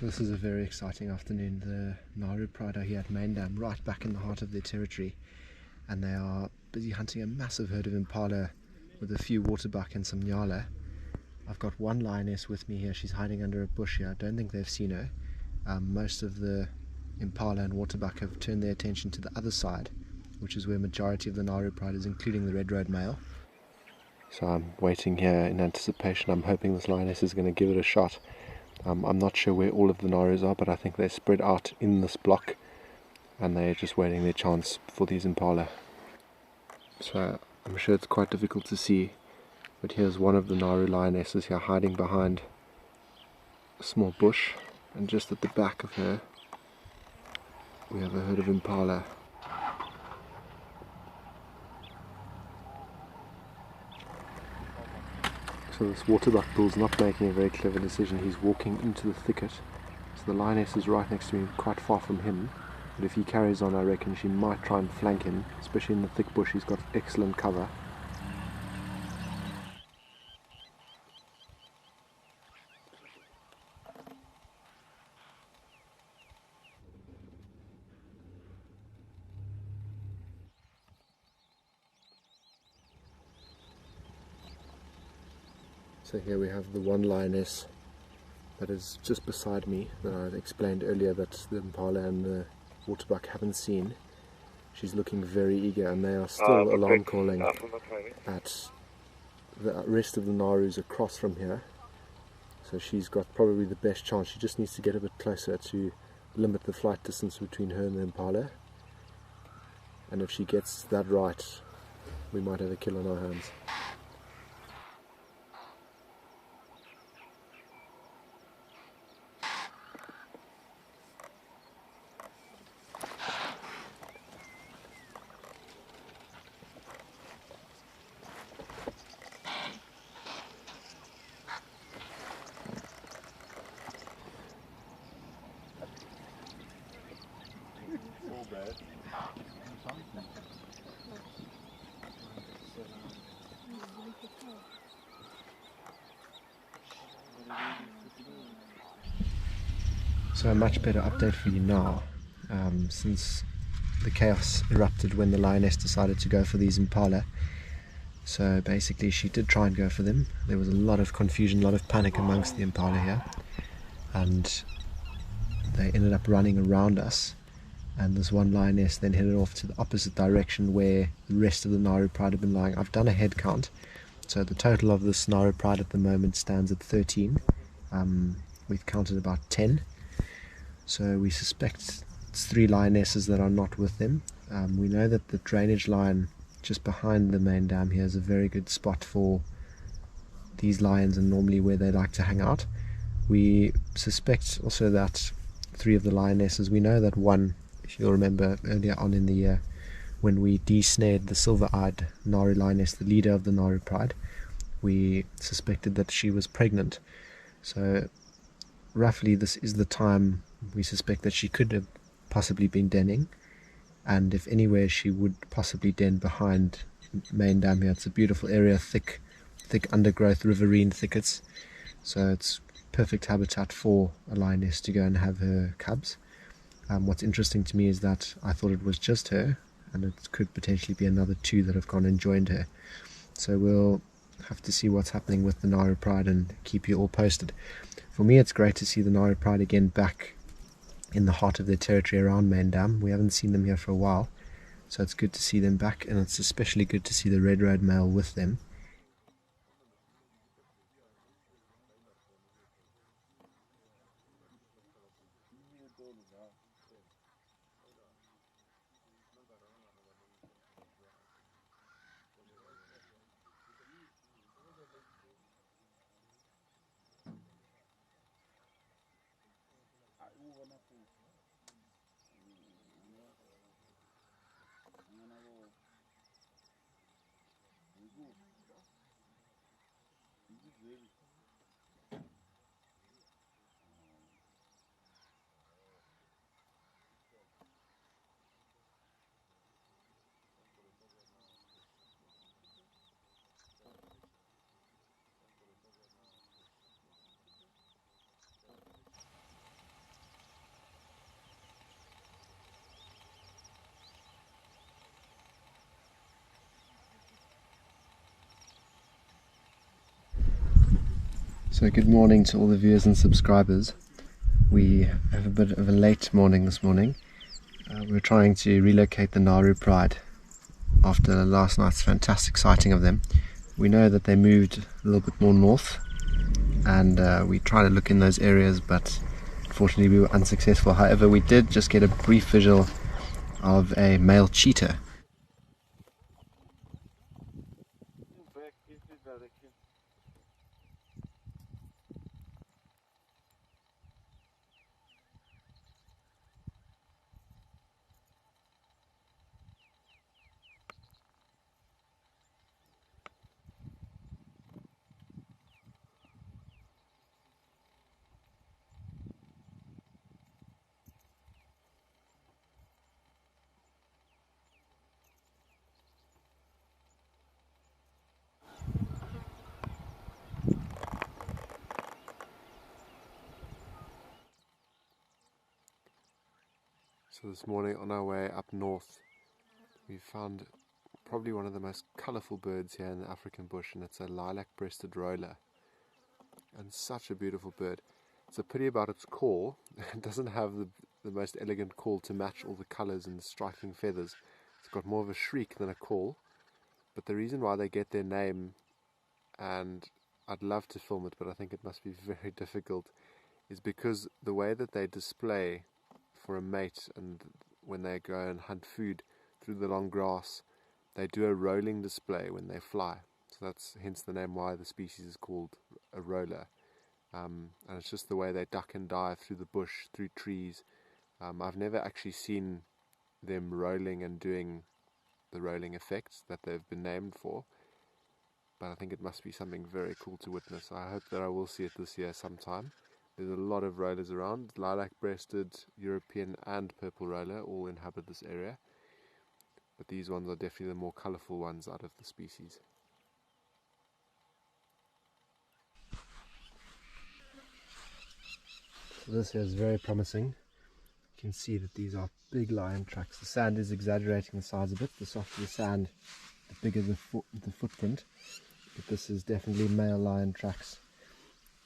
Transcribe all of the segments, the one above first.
This is a very exciting afternoon. The Nauru Pride are here at Main Dam, right back in the heart of their territory, and they are busy hunting a massive herd of impala with a few waterbuck and some nyala. I've got one lioness with me here. She's hiding under a bush here. I don't think they've seen her. Most of the impala and waterbuck have turned their attention to the other side, which is where majority of the Nauru Pride is, including the red-road male. So I'm waiting here in anticipation. I'm hoping this lioness is going to give it a shot. I'm not sure where all of the Naurus are, but I think they're spread out in this block and they're just waiting their chance for these impala. So I'm sure it's quite difficult to see, but here's one of the Nauru lionesses here hiding behind a small bush, and just at the back of her we have a herd of impala. So this waterbuck bull's not making a very clever decision. He's walking into the thicket. So the lioness is right next to me, quite far from him. But if he carries on, I reckon she might try and flank him, especially in the thick bush. He's got excellent cover. So here we have the one lioness that is just beside me, that I explained earlier that the impala and the waterbuck haven't seen. She's looking very eager, and they are still alarm calling at the rest of the Naurus across from here. So she's got probably the best chance. She just needs to get a bit closer to limit the flight distance between her and the impala. And if she gets that right, we might have a kill on our hands. So a much better update for you now, since the chaos erupted when the lioness decided to go for these impala. So basically she did try and go for them. There was a lot of confusion, a lot of panic amongst the impala here, and they ended up running around us, and this one lioness then headed off to the opposite direction where the rest of the Nauru Pride have been lying. I've done a head count, so the total of this Nauru Pride at the moment stands at 13. We've counted about 10. So we suspect it's 3 lionesses that are not with them. We know that the drainage line just behind the main dam here is a very good spot for these lions, and normally where they like to hang out. We suspect also that 3 of the lionesses, we know that one, if you'll remember earlier on in the year when we de-snared the silver-eyed Nauru lioness, the leader of the Nauru Pride, we suspected that she was pregnant. So roughly this is the time we suspect that she could have possibly been denning, and if anywhere she would possibly den behind main dam here. It's a beautiful area, thick undergrowth, riverine thickets, so it's perfect habitat for a lioness to go and have her cubs. What's interesting to me is that I thought it was just her, and it could potentially be another 2 that have gone and joined her. So we'll have to see what's happening with the Nauru Pride and keep you all posted. For me, it's great to see the Nauru Pride again back in the heart of their territory around Main Dam. We haven't seen them here for a while, so it's good to see them back, and it's especially good to see the red-road male with them. So good morning to all the viewers and subscribers. We have a bit of a late morning this morning. We're trying to relocate the Nauru Pride after last night's fantastic sighting of them. We know that they moved a little bit more north, and we tried to look in those areas, but unfortunately we were unsuccessful. However, we did just get a brief visual of a male cheetah. So this morning on our way up north, we found probably one of the most colourful birds here in the African bush, and it's a lilac-breasted roller. And such a beautiful bird. It's a pity about its call. It doesn't have the most elegant call to match all the colours and the striking feathers. It's got more of a shriek than a call. But the reason why they get their name, and I'd love to film it, but I think it must be very difficult, is because the way that they display for a mate, and when they go and hunt food through the long grass, they do a rolling display when they fly. So that's hence the name why the species is called a roller. And it's just the way they duck and dive through the bush, through trees. I've never actually seen them rolling and doing the rolling effects that they've been named for, but I think it must be something very cool to witness. I hope that I will see it this year sometime. There's a lot of rollers around. Lilac-breasted, European and purple roller all inhabit this area, but these ones are definitely the more colourful ones out of the species. So this here is very promising. You can see that these are big lion tracks. The sand is exaggerating the size a bit. The softer the sand, the bigger the footprint. But this is definitely male lion tracks.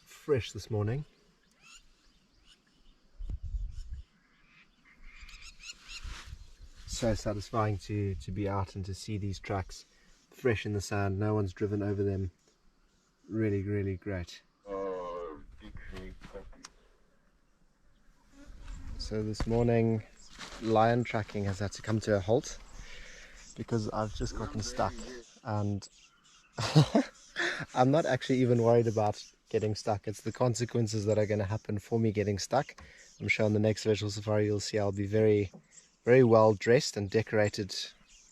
Fresh this morning. So satisfying to be out and to see these tracks fresh in the sand. No one's driven over them. Really, really great. So this morning, lion tracking has had to come to a halt because I've just gotten stuck, and I'm not actually even worried about getting stuck. It's the consequences that are going to happen for me getting stuck. I'm sure on the next virtual safari you'll see I'll be very, very well dressed and decorated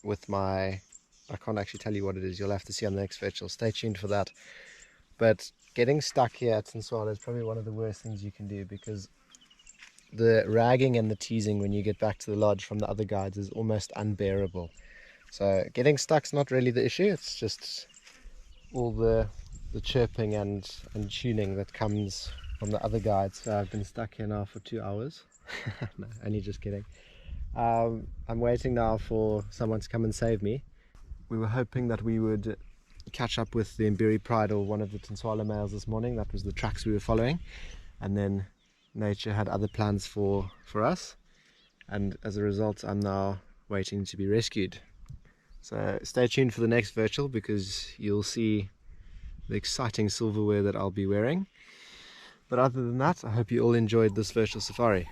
with my, I can't actually tell you what it is, you'll have to see on the next virtual. Stay tuned for that. But getting stuck here at Tswayo is probably one of the worst things you can do, because the ragging and the teasing when you get back to the lodge from the other guides is almost unbearable. So getting stuck's not really the issue, it's just all the chirping and tuning that comes from the other guides. So I've been stuck here now for 2 hours. No, only just kidding. I'm waiting now for someone to come and save me. We were hoping that we would catch up with the Mbiri Pride or one of the Tswayo males this morning. That was the tracks we were following, and then nature had other plans for us, and as a result I'm now waiting to be rescued. So stay tuned for the next virtual, because you'll see the exciting silverware that I'll be wearing. But other than that, I hope you all enjoyed this virtual safari.